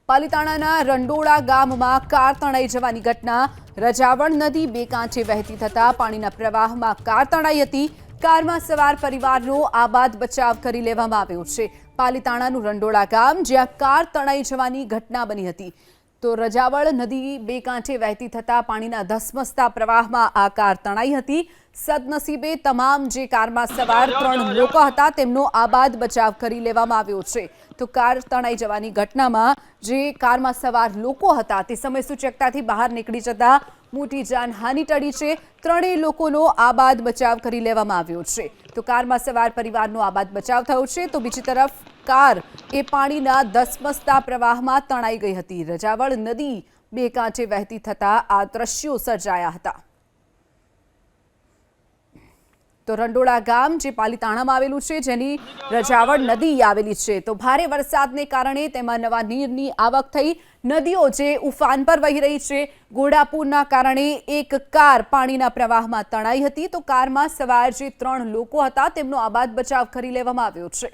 પાલીતાણાના રંડોળા ગામમાં કાર તણાઈ જવાની ઘટના। રજાવળ નદી બે કાંઠે વહેતી થતા પાણીના પ્રવાહમાં કાર તણાઈ હતી। કારમાં સવાર પરિવારનો આબાદ બચાવ કરી લેવામાં આવ્યો છે। પાલીતાણાનું રંડોળા ગામ જ્યાં કાર તણાઈ જવાની ઘટના બની હતી। તો રજાવળ નદી બે કાંઠે વહેતી થતા પાણીના ધસમસતા પ્રવાહમાં આ કાર તણાઈ હતી। સદનસીબે તમામ જે કારમાં સવાર 3 લોકો હતા તેમનો આબાદ બચાવ કરી લેવામાં આવ્યો છે। તો કાર તણાઈ જવાની ઘટનામાં જે કારમાં સવાર લોકો હતા તે સમય સૂચકતાથી બહાર નીકળી જતા મોટી જાનહાનિ ટળી છે। ત્રણેય લોકોનો આબાદ બચાવ કરી લેવામાં આવ્યો છે। તો કારમાં સવાર પરિવારનો આબાદ બચાવ થયો છે। તો બીજી તરફ કાર એ પાણીના ધસમસતા પ્રવાહમાં તણાઈ ગઈ હતી। રજાવળ નદી બે કાંઠે વહેતી થતા આ દ્રશ્યો સર્જાયા હતા। તો રંડોળા ગામ જે પાલીતાણામાં આવેલું છે જેની રજાવળ નદી આવેલી છે તો ભારે વરસાદને કારણે તેમાં નવા નીરની આવક થઈ। નદીઓ જે ઉફાન પર વહી રહી છે। ઘોડાપૂરના કારણે એક કાર પાણીના પ્રવાહમાં તણાઈ હતી। તો કારમાં સવાર જે 3 લોકો હતા તેમનો આબાદ બચાવ કરી લેવામાં આવ્યો છે।